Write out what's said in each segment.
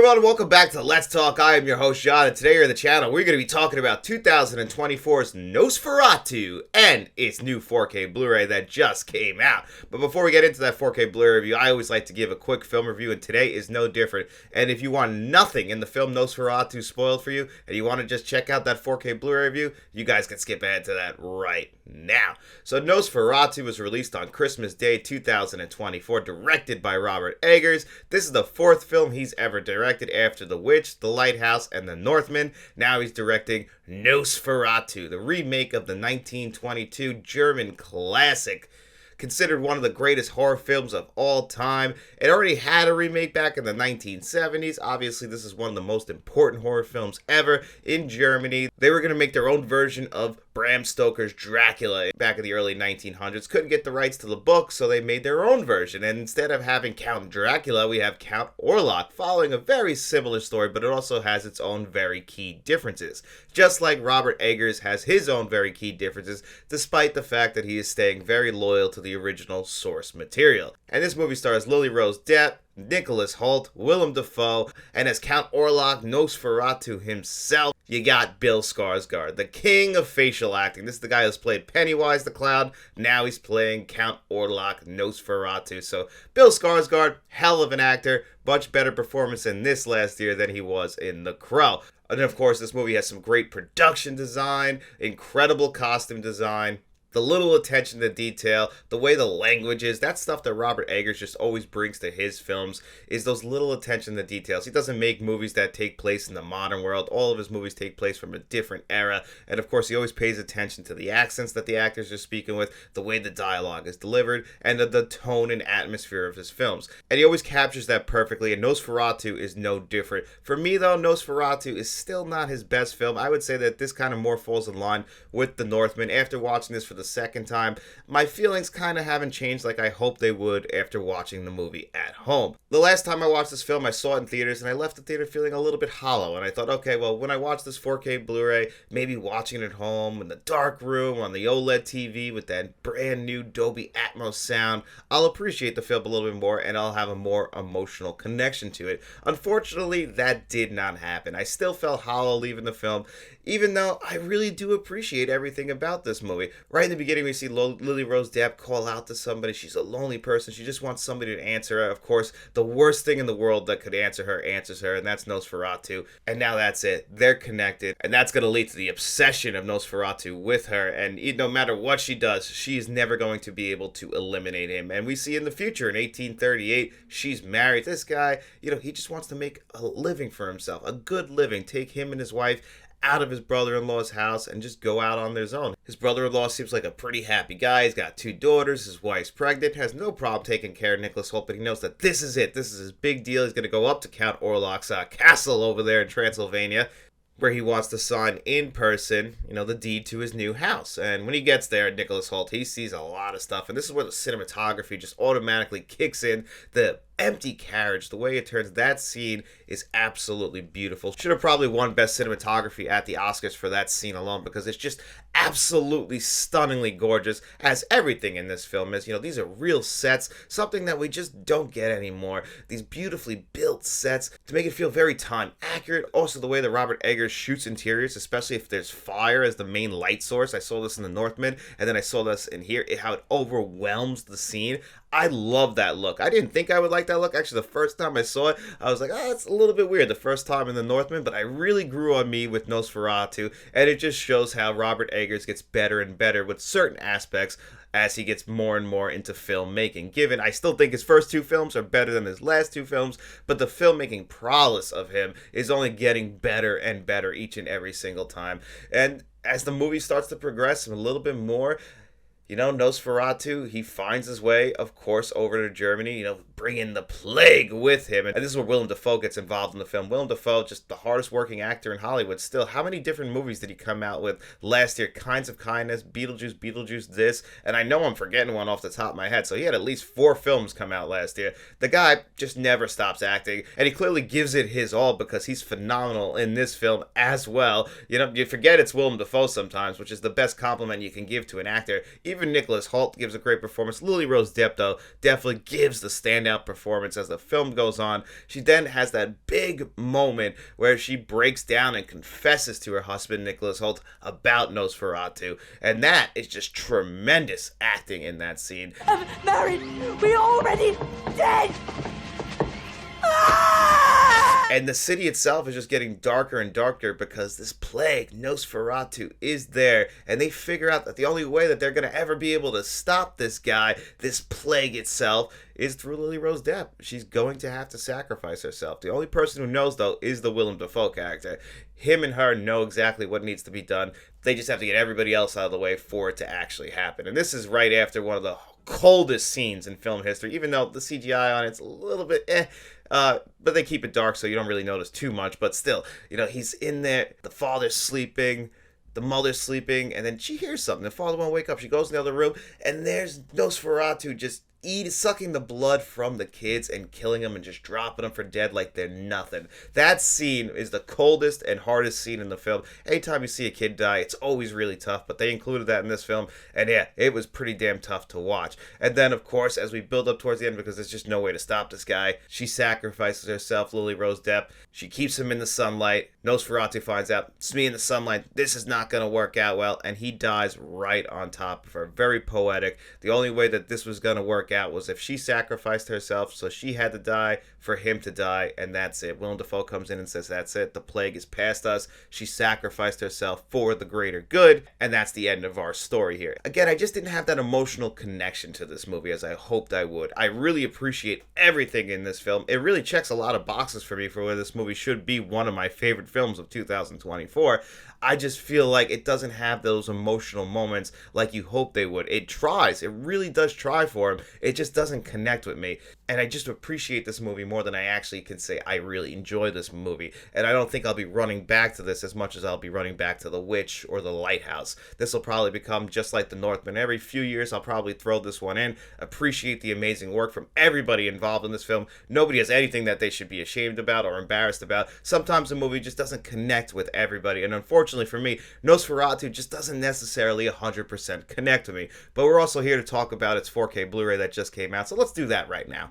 everyone, welcome back to Let's Talk. I am your host, John, and today here on the channel, we're going to be talking about 2024's Nosferatu and its new 4K Blu-ray that just came out. But before we get into that 4K Blu-ray review, I always like to give a quick film review, and today is no different. And if you want nothing in the film Nosferatu spoiled for you, and you want to just check out that 4K Blu-ray review, you guys can skip ahead to that right now. So Nosferatu was released on Christmas Day 2024, directed by Robert Eggers. This is the fourth film he's ever directed after The Witch, The Lighthouse, and The Northman. Now he's directing Nosferatu, the remake of the 1922 German classic. Considered one of the greatest horror films of all time. It already had a remake back in the 1970s. Obviously, this is one of the most important horror films ever in Germany. They were going to make their own version of Bram Stoker's Dracula back in the early 1900s. Couldn't get the rights to the book, so they made their own version. And instead of having Count Dracula, we have Count Orlok, following a very similar story, but it also has its own very key differences. Just like Robert Eggers has his own very key differences, despite the fact that he is staying very loyal to the original source material. And this movie stars Lily Rose Depp, Nicholas Hoult, Willem Dafoe, and as Count Orlok, Nosferatu himself, you got Bill Skarsgård, the king of facial acting. This is the guy who's played Pennywise the Clown. Now he's playing Count Orlok, Nosferatu. So Bill Skarsgård, hell of an actor, much better performance in this last year than he was in The Crow. And of course, this movie has some great production design, incredible costume design, the little attention to detail, the way the language is, that stuff that Robert Eggers just always brings to his films is those little attention to details. He doesn't make movies that take place in the modern world. All of his movies take place from a different era. And of course, he always pays attention to the accents that the actors are speaking with, the way the dialogue is delivered, and the tone and atmosphere of his films. And he always captures that perfectly, and Nosferatu is no different. For me, though, Nosferatu is still not his best film. I would say that this kind of more falls in line with The Northman. After watching this for the second time, my feelings kind of haven't changed like I hoped they would after watching the movie at home. The last time I watched this film, I saw it in theaters, and I left the theater feeling a little bit hollow, and I thought, okay, well, when I watch this 4K Blu-ray, maybe watching it at home, in the dark room, on the OLED TV, with that brand new Dolby Atmos sound, I'll appreciate the film a little bit more, and I'll have a more emotional connection to it. Unfortunately, that did not happen. I still felt hollow leaving the film, even though I really do appreciate everything about this movie. Right in the beginning, we see Lily Rose Depp call out to somebody. She's a lonely person. She just wants somebody to answer her. Of course, the worst thing in the world that could answer her answers her, and that's Nosferatu. And now that's it. They're connected, and that's going to lead to the obsession of Nosferatu with her. And no matter what she does, she is never going to be able to eliminate him. And we see in the future, in 1838, she's married. This guy, he just wants to make a living for himself, a good living, take him and his wife out of his brother-in-law's house and just go out on their own. His brother-in-law seems like a pretty happy guy. He's got 2 daughters. His wife's pregnant. Has no problem taking care of Nicholas Hoult, but he knows that this is it. This is his big deal. He's going to go up to Count Orlok's castle over there in Transylvania, where he wants to sign in person, the deed to his new house. And when he gets there, Nicholas Hoult, he sees a lot of stuff. And this is where the cinematography just automatically kicks in. The empty carriage, the way it turns, that scene is absolutely beautiful. Should have probably won Best Cinematography at the Oscars for that scene alone, because it's just absolutely stunningly gorgeous, as everything in this film is. These are real sets, something that we just don't get anymore. These beautifully built sets to make it feel very time accurate. Also, the way that Robert Eggers shoots interiors, especially if there's fire as the main light source. I saw this in The Northman, and then I saw this in here, how it overwhelms the scene. I love that look. I didn't think I would like that look. Actually, the first time I saw it, I was like, it's a little bit weird the first time in The Northman, but I really grew on me with Nosferatu, and it just shows how Robert Eggers gets better and better with certain aspects as he gets more and more into filmmaking. Given, I still think his first 2 films are better than his last 2 films, but the filmmaking prowess of him is only getting better and better each and every single time. And as the movie starts to progress a little bit more, Nosferatu, he finds his way, of course, over to Germany, bringing the plague with him. And this is where Willem Dafoe gets involved in the film. Willem Dafoe, just the hardest working actor in Hollywood still. How many different movies did he come out with last year? Kinds of Kindness, Beetlejuice, this. And I know I'm forgetting one off the top of my head. So he had at least 4 films come out last year. The guy just never stops acting. And he clearly gives it his all, because he's phenomenal in this film as well. You forget it's Willem Dafoe sometimes, which is the best compliment you can give to an actor. Even Even Nicholas Hoult gives a great performance. Lily Rose Depp, though, definitely gives the standout performance as the film goes on. She then has that big moment where she breaks down and confesses to her husband, Nicholas Hoult, about Nosferatu. And that is just tremendous acting in that scene. I'm married. We already dead. And the city itself is just getting darker and darker because this plague, Nosferatu, is there. And they figure out that the only way that they're going to ever be able to stop this guy, this plague itself, is through Lily Rose Depp. She's going to have to sacrifice herself. The only person who knows, though, is the Willem Dafoe character. Him and her know exactly what needs to be done. They just have to get everybody else out of the way for it to actually happen. And this is right after one of the coldest scenes in film history, even though the CGI on it's a little bit but they keep it dark so you don't really notice too much. But still, he's in there, the father's sleeping, the mother's sleeping, and then she hears something. The father won't wake up. She goes in the other room, and there's Nosferatu just sucking the blood from the kids and killing them and just dropping them for dead like they're nothing. That scene is the coldest and hardest scene in the film. Anytime you see a kid die, it's always really tough, but they included that in this film, and yeah, it was pretty damn tough to watch. And then, of course, as we build up towards the end, because there's just no way to stop this guy, she sacrifices herself, Lily Rose Depp. She keeps him in the sunlight. Nosferatu finds out, it's me in the sunlight, this is not going to work out well, and he dies right on top of her. Very poetic. The only way that this was going to work out was if she sacrificed herself, so she had to die for him to die, and that's it. Willem Dafoe comes in and says, that's it, the plague is past us. She sacrificed herself for the greater good, and that's the end of our story here. Again, I just didn't have that emotional connection to this movie as I hoped I would. I really appreciate everything in this film. It really checks a lot of boxes for me for where this movie should be one of my favorite films of 2024. I just feel like it doesn't have those emotional moments like you hope they would. It tries. It really does try for him. It just doesn't connect with me. And I just appreciate this movie more than I actually can say I really enjoy this movie. And I don't think I'll be running back to this as much as I'll be running back to The Witch or The Lighthouse. This will probably become just like The Northman. Every few years I'll probably throw this one in. Appreciate the amazing work from everybody involved in this film. Nobody has anything that they should be ashamed about or embarrassed about. Sometimes a movie just doesn't connect with everybody. And unfortunately for me, Nosferatu just doesn't necessarily 100% connect with me. But we're also here to talk about its 4K Blu-ray that just came out. So let's do that right now.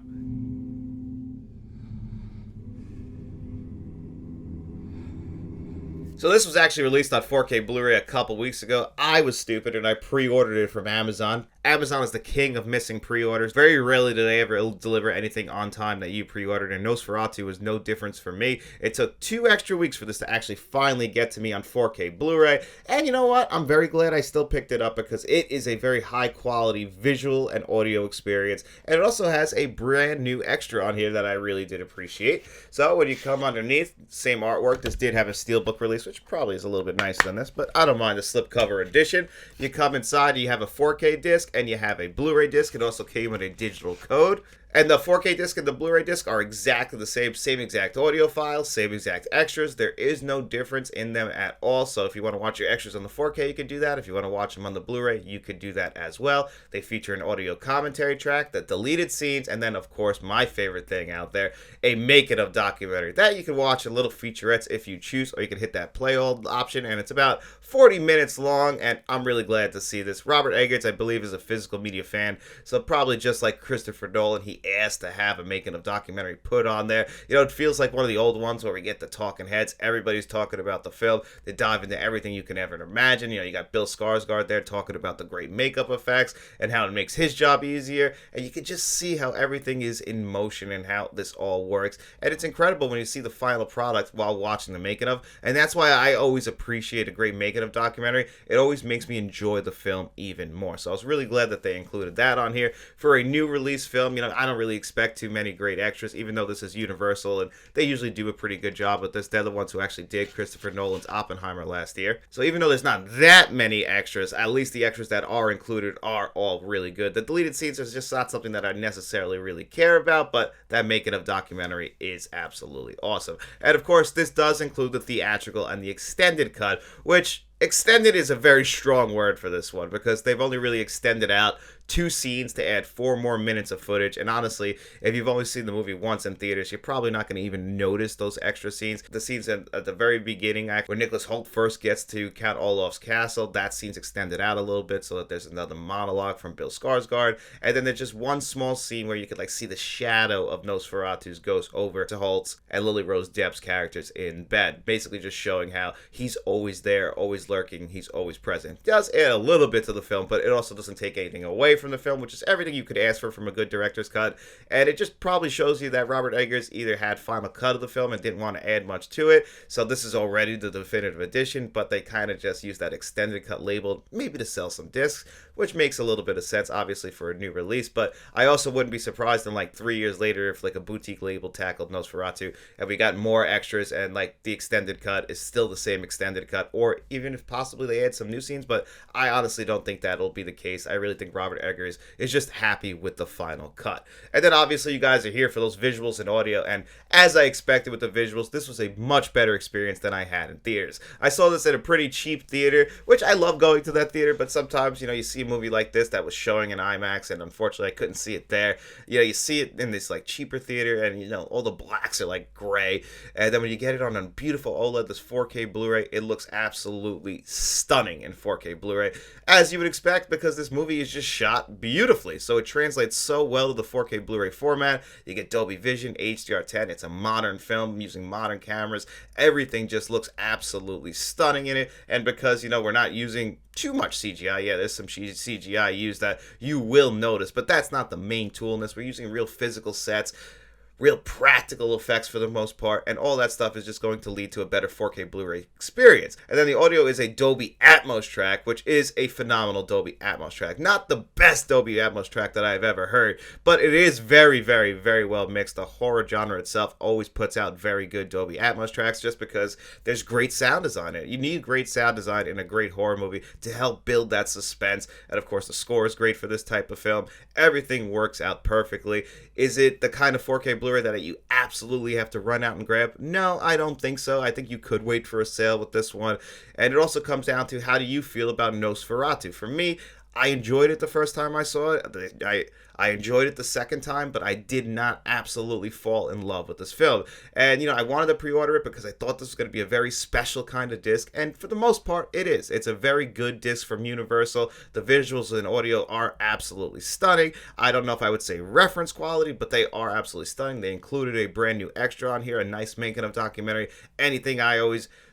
So this was actually released on 4K Blu-ray a couple weeks ago. I was stupid and I pre-ordered it from Amazon. Amazon is the king of missing pre-orders. Very rarely do they ever deliver anything on time that you pre-ordered, and Nosferatu was no difference for me. It took 2 extra weeks for this to actually finally get to me on 4K Blu-ray, and you know what? I'm very glad I still picked it up because it is a very high-quality visual and audio experience, and it also has a brand new extra on here that I really did appreciate. So when you come underneath, same artwork. This did have a steelbook release, which probably is a little bit nicer than this, but I don't mind the slipcover edition. You come inside, you have a 4K disc, and you have a Blu-ray disc. It also came with a digital code. And the 4K disc and the Blu-ray disc are exactly the same exact audio files, same exact extras. There is no difference in them at all. So if you want to watch your extras on the 4K, you can do that. If you want to watch them on the Blu-ray, you could do that as well. They feature an audio commentary track, the deleted scenes, and then, of course, my favorite thing out there, a making-of documentary. That you can watch in little featurettes if you choose, or you can hit that play all option, and it's about 40 minutes long, and I'm really glad to see this. Robert Eggers, I believe, is a physical media fan, so probably just like Christopher Nolan, he asked to have a making of documentary put on there. It feels like one of the old ones where we get the talking heads. Everybody's talking about the film. They dive into everything you can ever imagine. You got Bill Skarsgård there talking about the great makeup effects and how it makes his job easier. And you can just see how everything is in motion and how this all works. And it's incredible when you see the final product while watching the making of. And that's why I always appreciate a great making of documentary. It always makes me enjoy the film even more. So I was really glad that they included that on here. For a new release film, I don't really expect too many great extras, even though this is Universal and they usually do a pretty good job with this. They're the ones who actually did Christopher Nolan's Oppenheimer last year. So even though there's not that many extras, at least the extras that are included are all really good. The deleted scenes is just not something that I necessarily really care about, but that making of documentary is absolutely awesome. And of course, this does include the theatrical and the extended cut, which extended is a very strong word for this one because they've only really extended out 2 scenes to add 4 more minutes of footage. And honestly, if you've only seen the movie once in theaters, you're probably not going to even notice those extra scenes. The scenes at the very beginning, when Nicholas Hoult first gets to Count Olaf's castle, that scene's extended out a little bit so that there's another monologue from Bill Skarsgård. And then there's just one small scene where you could like see the shadow of Nosferatu's ghost over to Holt's and Lily Rose Depp's characters in bed, basically just showing how he's always there, always lurking, he's always present. It does add a little bit to the film, but it also doesn't take anything away from the film, which is everything you could ask for from a good director's cut. And it just probably shows you that Robert Eggers either had final cut of the film and didn't want to add much to it, so this is already the definitive edition, but they kind of just use that extended cut label maybe to sell some discs, which makes a little bit of sense obviously for a new release. But I also wouldn't be surprised in like 3 years later if like a boutique label tackled Nosferatu and we got more extras and like the extended cut is still the same extended cut, or even if possibly they add some new scenes. But I honestly don't think that'll be the case. I really think Robert Eggers is just happy with the final cut. And then obviously you guys are here for those visuals and audio, and as I expected with the visuals, this was a much better experience than I had in theaters. I saw this at a pretty cheap theater, which I love going to that theater, but sometimes, you know, you see a movie like this that was showing in IMAX, and unfortunately I couldn't see it there. You know, you see it in this like cheaper theater, and you know, all the blacks are like gray, and then when you get it on a beautiful OLED, this 4K Blu-ray, it looks absolutely stunning in 4K Blu-ray, as you would expect, because this movie is just shot beautifully. So it translates so well to the 4K Blu-ray format. You get Dolby Vision, HDR10. It's a modern film using modern cameras. Everything just looks absolutely stunning in it. And because, you know, we're not using too much CGI. Yeah, there's some CGI used that you will notice, but that's not the main tool in this. We're using real physical sets, real practical effects for the most part, and all that stuff is just going to lead to a better 4K Blu-ray experience. And then the audio is a Dolby Atmos track, which is a phenomenal Dolby Atmos track. Not the best Dolby Atmos track that I've ever heard, but it is very, very, very well mixed. The horror genre itself always puts out very good Dolby Atmos tracks just because there's great sound design in it. You need great sound design in a great horror movie to help build that suspense. And of course, the score is great for this type of film. Everything works out perfectly. Is it the kind of 4K Blu-ray that you absolutely have to run out and grab? No, I don't think so. I think you could wait for a sale with this one. And it also comes down to, how do you feel about Nosferatu? For me, I enjoyed it the first time I saw it. I enjoyed it the second time, but I did not absolutely fall in love with this film. And, you know, I wanted to pre-order it because I thought this was going to be a very special kind of disc. And for the most part, it is. It's a very good disc from Universal. The visuals and audio are absolutely stunning. I don't know if I would say reference quality, but they are absolutely stunning. They included a brand new extra on here, a nice making of documentary.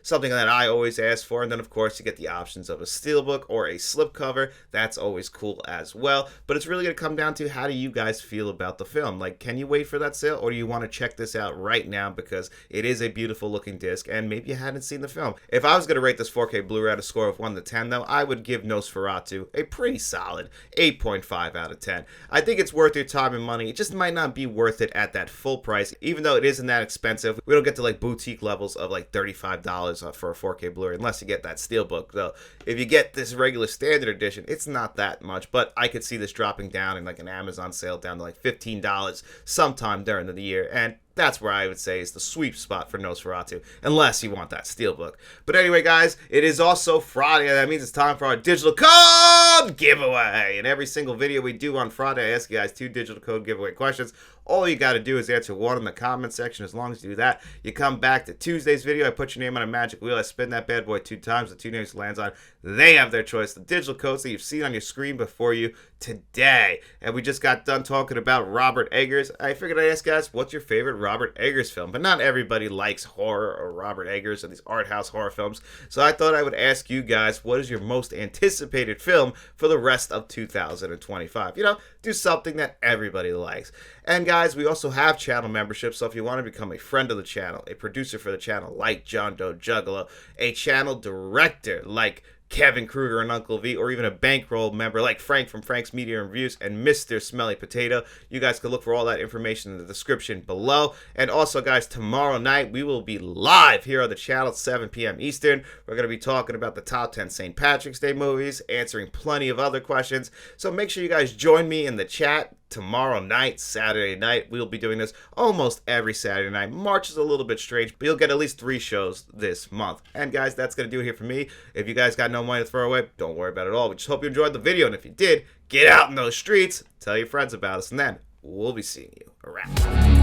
Something that I always ask for. And then, of course, you get the options of a steelbook or a slipcover. That's always cool as well. But it's really going to come down to, how do you guys feel about the film? Like, can you wait for that sale, or do you want to check this out right now because it is a beautiful looking disc and maybe you hadn't seen the film? If I was going to rate this 4K Blu-ray at a score of 1 to 10, though, I would give Nosferatu a pretty solid 8.5 out of 10. I think it's worth your time and money. It just might not be worth it at that full price, even though it isn't that expensive. We don't get to like boutique levels of like $35 for a 4K Blu-ray unless you get that steelbook. So if you get this regular standard edition, it's not that much, but I could see this dropping down in like an Amazon sale down to like $15 sometime during the year, and that's where I would say is the sweet spot for Nosferatu, unless you want that steelbook. But anyway, guys, it is also Friday, and that means it's time for our digital code giveaway. In every single video we do on Friday, I ask you guys 2 digital code giveaway questions. All you got to do is answer one in the comment section. As long as you do that, you come back to Tuesday's video. I put your name on a magic wheel. I spin that bad boy 2 times. The 2 names it lands on, they have their choice. The digital codes that you've seen on your screen before you today. And we just got done talking about Robert Eggers. I figured I'd ask guys, what's your favorite Robert Eggers film? But not everybody likes horror or Robert Eggers or these art house horror films. So I thought I would ask you guys, what is your most anticipated film for the rest of 2025? You know, do something that everybody likes. And guys, we also have channel memberships, so if you want to become a friend of the channel, a producer for the channel like John Doe Juggalo, a channel director like Kevin Kruger and Uncle V, or even a bankroll member like Frank from Frank's Media Reviews and Mr. Smelly Potato. You guys can look for all that information in the description below. And also, guys, tomorrow night we will be live here on the channel at 7 p.m. Eastern. We're going to be talking about the top 10 St. Patrick's Day movies, answering plenty of other questions. So make sure you guys join me in the chat. tomorrow night, Saturday night. We'll be doing this almost every Saturday night. March is a little bit strange, but you'll get at least 3 shows this month. And guys, that's going to do it here for me. If you guys got no money to throw away, don't worry about it at all. We just hope you enjoyed the video, and if you did, get out in those streets, tell your friends about us, and then we'll be seeing you around.